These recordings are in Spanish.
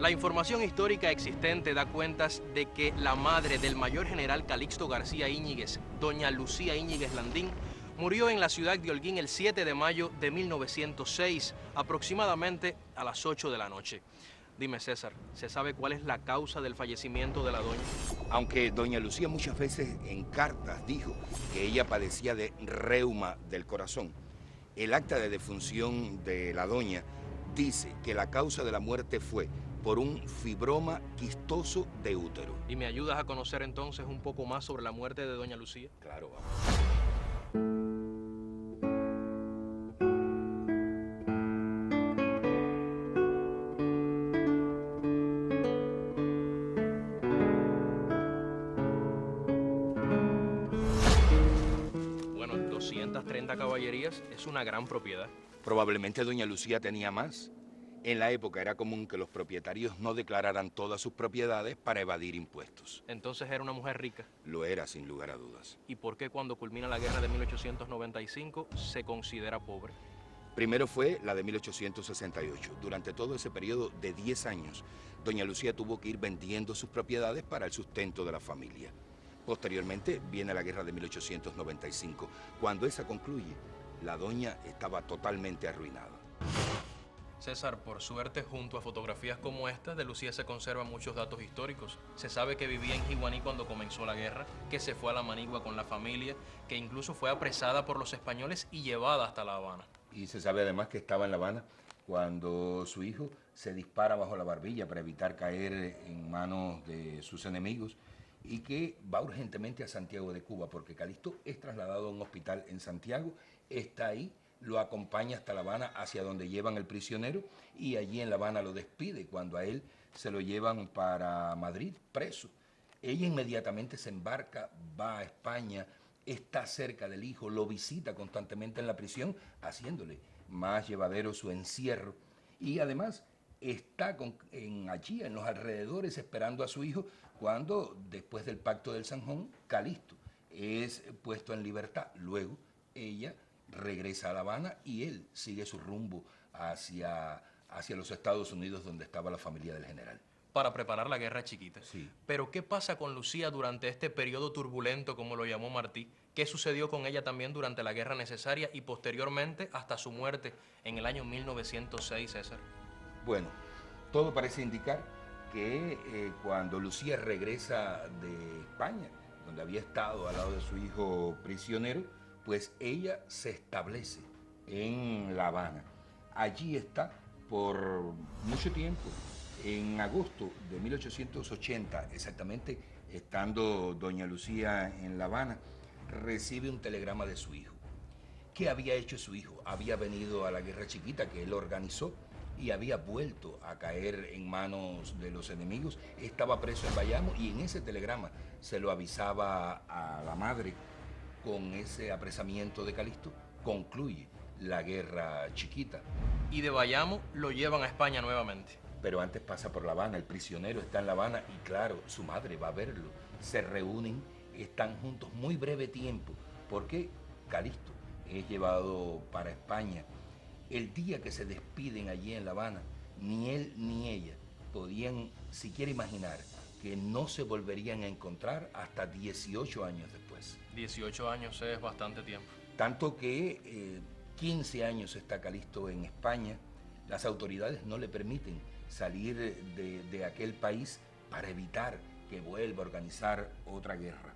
La información histórica existente da cuentas de que la madre del mayor general Calixto García Íñiguez, doña Lucía Íñiguez Landín, murió en la ciudad de Holguín el 7 de mayo de 1906, aproximadamente a las 8 de la noche. Dime, César, ¿se sabe cuál es la causa del fallecimiento de la doña? Aunque doña Lucía muchas veces en cartas dijo que ella padecía de reuma del corazón, el acta de defunción de la doña dice que la causa de la muerte fue por un fibroma quistoso de útero. ¿Y me ayudas a conocer entonces un poco más sobre la muerte de doña Lucía? Claro, vamos. Bueno, 230 caballerías es una gran propiedad. Probablemente doña Lucía tenía más. En la época era común que los propietarios no declararan todas sus propiedades para evadir impuestos. Entonces era una mujer rica. Lo era, sin lugar a dudas. ¿Y por qué cuando culmina la guerra de 1895 se considera pobre? Primero fue la de 1868. Durante todo ese periodo de 10 años, doña Lucía tuvo que ir vendiendo sus propiedades para el sustento de la familia. Posteriormente viene la guerra de 1895. Cuando esa concluye, la doña estaba totalmente arruinada. César, por suerte, junto a fotografías como esta, de Lucía se conservan muchos datos históricos. Se sabe que vivía en Jiguaní cuando comenzó la guerra, que se fue a la Manigua con la familia, que incluso fue apresada por los españoles y llevada hasta La Habana. Y se sabe además que estaba en La Habana cuando su hijo se dispara bajo la barbilla para evitar caer en manos de sus enemigos y que va urgentemente a Santiago de Cuba porque Calixto es trasladado a un hospital en Santiago, está ahí, lo acompaña hasta La Habana, hacia donde llevan el prisionero, y allí en La Habana lo despide cuando a él se lo llevan para Madrid, preso. Ella inmediatamente se embarca, va a España, está cerca del hijo, lo visita constantemente en la prisión, haciéndole más llevadero su encierro, y además está allí en los alrededores esperando a su hijo cuando, después del pacto del Zanjón, Calixto es puesto en libertad. Luego ella regresa a La Habana y él sigue su rumbo hacia los Estados Unidos, donde estaba la familia del general. Para preparar la guerra chiquita. Sí. Pero ¿qué pasa con Lucía durante este periodo turbulento, como lo llamó Martí? ¿Qué sucedió con ella también durante la guerra necesaria y posteriormente hasta su muerte en el año 1906, César? Bueno, todo parece indicar que cuando Lucía regresa de España, donde había estado al lado de su hijo prisionero, pues ella se establece en La Habana. Allí está por mucho tiempo. En agosto de 1880, exactamente, estando doña Lucía en La Habana, recibe un telegrama de su hijo. ¿Qué había hecho su hijo? Había venido a la guerra chiquita que él organizó y había vuelto a caer en manos de los enemigos. Estaba preso en Bayamo y en ese telegrama se lo avisaba a la madre. Con ese apresamiento de Calixto concluye la guerra chiquita. Y de Bayamo lo llevan a España nuevamente. Pero antes pasa por La Habana, el prisionero está en La Habana y claro, su madre va a verlo. Se reúnen, están juntos muy breve tiempo, porque Calixto es llevado para España. El día que se despiden allí en La Habana, ni él ni ella podían siquiera imaginar que no se volverían a encontrar hasta 18 años después. 18 años es bastante tiempo. Tanto que 15 años está Calixto en España, las autoridades no le permiten salir de aquel país para evitar que vuelva a organizar otra guerra.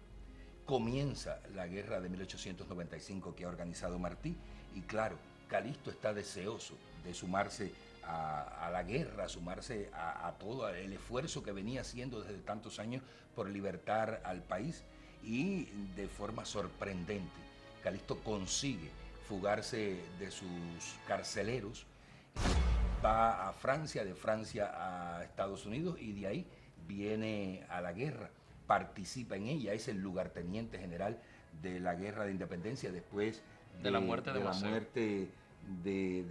Comienza la guerra de 1895 que ha organizado Martí y claro, Calixto está deseoso de sumarse a la guerra, sumarse a todo el esfuerzo que venía haciendo desde tantos años por libertar al país y de forma sorprendente, Calixto consigue fugarse de sus carceleros, va a Francia, de Francia a Estados Unidos y de ahí viene a la guerra, participa en ella, es el lugarteniente general de la guerra de independencia después de la muerte de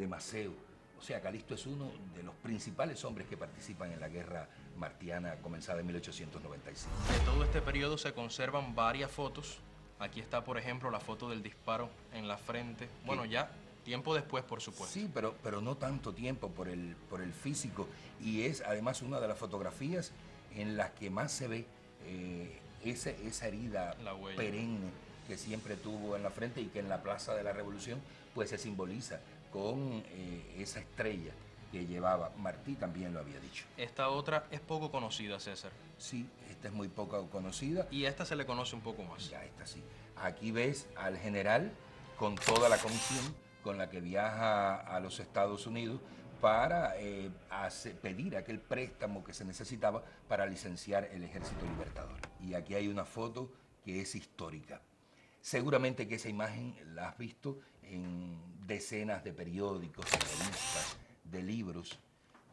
Maceo. O sea, Calixto es uno de los principales hombres que participan en la guerra martiana comenzada en 1895. De todo este periodo se conservan varias fotos. Aquí está, por ejemplo, la foto del disparo en la frente. Bueno, ya Tiempo después, por supuesto. Sí, pero no tanto tiempo por el físico. Y es además una de las fotografías en las que más se ve esa herida La huella. perenne que siempre tuvo en la frente y que en la Plaza de la Revolución pues se simboliza con esa estrella que llevaba. Martí también lo había dicho. Esta otra es poco conocida, César. Sí, esta es muy poco conocida. Y esta se le conoce un poco más. Ya está, sí. Aquí ves al general con toda la comisión con la que viaja a los Estados Unidos para pedir aquel préstamo que se necesitaba para licenciar el Ejército Libertador. Y aquí hay una foto que es histórica. Seguramente que esa imagen la has visto en decenas de periódicos, de revistas, de libros.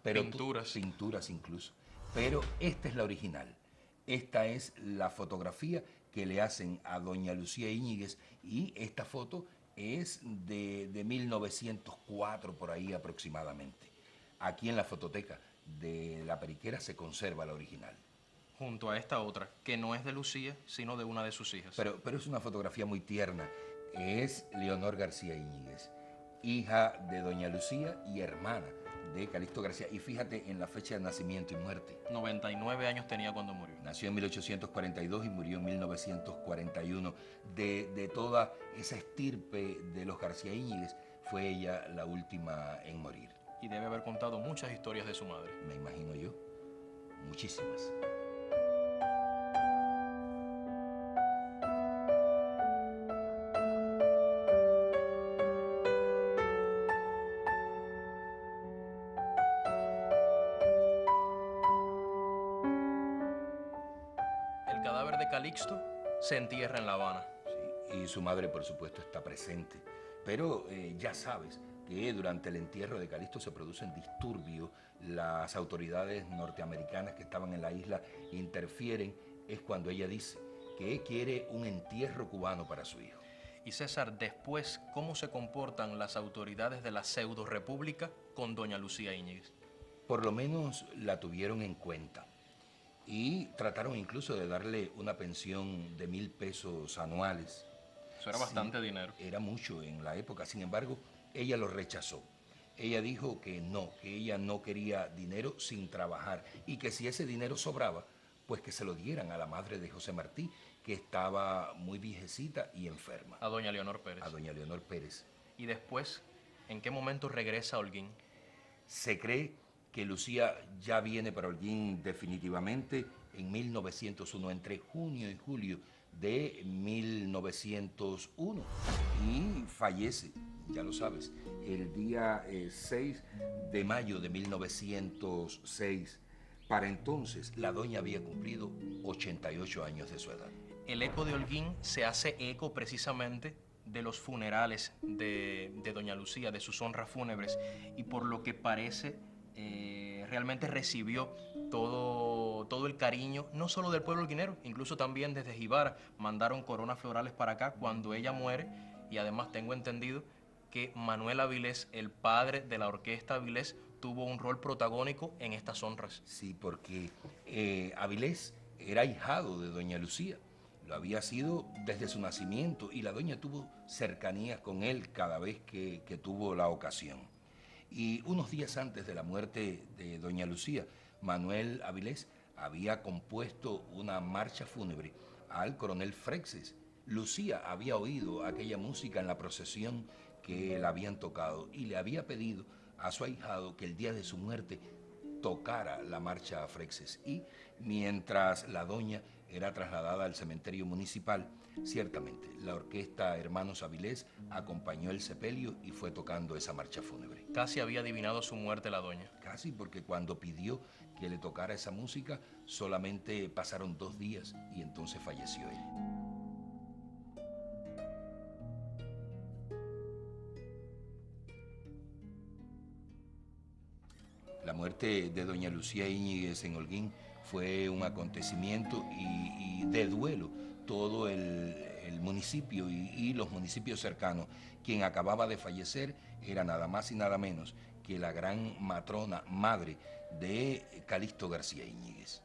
Pinturas. Pinturas incluso. Pero esta es la original. Esta es la fotografía que le hacen a doña Lucía Íñiguez y esta foto es de 1904 por ahí aproximadamente. Aquí en la fototeca de La Periquera se conserva la original. Junto a esta otra, que no es de Lucía, sino de una de sus hijas. Pero es una fotografía muy tierna. Es Leonor García Íñiguez, hija de doña Lucía y hermana de Calixto García. Y fíjate en la fecha de nacimiento y muerte. 99 años tenía cuando murió. Nació en 1842 y murió en 1941. De toda esa estirpe de los García Íñiguez, fue ella la última en morir. Y debe haber contado muchas historias de su madre. Me imagino yo. Muchísimas. El cadáver de Calixto se entierra en La Habana. Sí, y su madre, por supuesto, está presente. Pero ya sabes que durante el entierro de Calixto se producen disturbios. Las autoridades norteamericanas que estaban en la isla interfieren. Es cuando ella dice que quiere un entierro cubano para su hijo. Y César, después, ¿cómo se comportan las autoridades de la pseudo-república con doña Lucía Íñiguez? Por lo menos la tuvieron en cuenta. Y trataron incluso de darle una pensión de 1,000 pesos anuales. Eso era bastante dinero. Era mucho en la época, sin embargo, ella lo rechazó. Ella dijo que ella no quería dinero sin trabajar y que si ese dinero sobraba, pues que se lo dieran a la madre de José Martí, que estaba muy viejecita y enferma. A doña Leonor Pérez. A doña Leonor Pérez. Y después, ¿en qué momento regresa a Holguín? Se cree que Lucía ya viene para Holguín definitivamente en 1901, entre junio y julio de 1901, y fallece, ya lo sabes, el día 6 de mayo de 1906. Para entonces, la doña había cumplido 88 años de su edad. El eco de Holguín se hace eco precisamente de los funerales de doña Lucía, de sus honras fúnebres, y por lo que parece realmente recibió todo el cariño, no solo del pueblo holguinero, incluso también desde Jibara mandaron coronas florales para acá cuando ella muere, y además tengo entendido que Manuel Avilés, el padre de la orquesta Avilés, tuvo un rol protagónico en estas honras. Sí, porque Avilés era ahijado de doña Lucía, lo había sido desde su nacimiento, y la doña tuvo cercanías con él cada vez que tuvo la ocasión. Y unos días antes de la muerte de doña Lucía, Manuel Avilés había compuesto una marcha fúnebre al coronel Freixes. Lucía había oído aquella música en la procesión que la habían tocado y le había pedido a su ahijado que el día de su muerte tocara la marcha a Freixes. Y mientras la doña era trasladada al cementerio municipal, ciertamente la orquesta Hermanos Avilés acompañó el sepelio y fue tocando esa marcha fúnebre. Casi había adivinado su muerte la doña. Casi, porque cuando pidió que le tocara esa música, solamente pasaron 2 días y entonces falleció ella. La muerte de doña Lucía Íñiguez en Holguín fue un acontecimiento y de duelo. Todo el municipio y los municipios cercanos. Quien acababa de fallecer era nada más y nada menos que la gran matrona madre de Calixto García Íñiguez.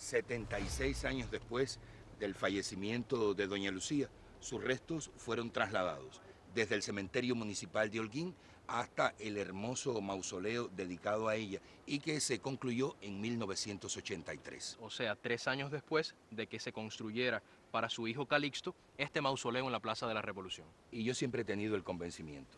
76 años después del fallecimiento de doña Lucía, sus restos fueron trasladados desde el cementerio municipal de Holguín hasta el hermoso mausoleo dedicado a ella y que se concluyó en 1983. O sea, 3 años después de que se construyera para su hijo Calixto este mausoleo en la Plaza de la Revolución. Y yo siempre he tenido el convencimiento,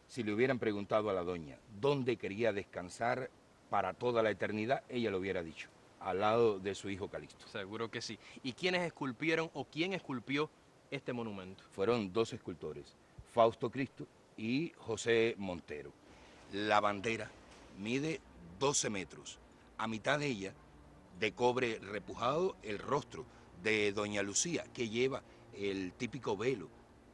si le hubieran preguntado a la doña dónde quería descansar para toda la eternidad, ella lo hubiera dicho, al lado de su hijo Calixto. Seguro que sí. ¿Y quiénes esculpieron o quién esculpió este monumento? Fueron 2 escultores, Fausto Cristo y José Montero. La bandera mide 12 metros. A mitad de ella, de cobre repujado, el rostro de doña Lucía, que lleva el típico velo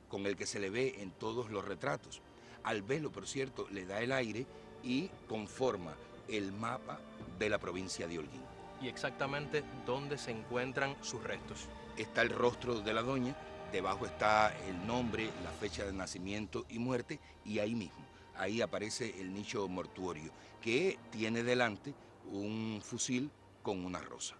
con el que se le ve en todos los retratos. Al velo, por cierto, le da el aire y conforma el mapa de la provincia de Holguín. ¿Y exactamente dónde se encuentran sus restos? Está el rostro de la doña, debajo está el nombre, la fecha de nacimiento y muerte, y ahí mismo, ahí aparece el nicho mortuorio, que tiene delante un fusil con una rosa.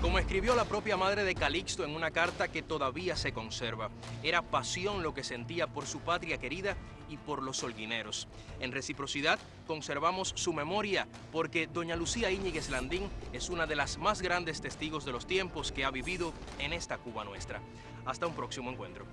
Como escribió la propia madre de Calixto en una carta que todavía se conserva, era pasión lo que sentía por su patria querida y por los holguineros. En reciprocidad, conservamos su memoria porque doña Lucía Íñiguez Landín es una de las más grandes testigos de los tiempos que ha vivido en esta Cuba nuestra. Hasta un próximo encuentro.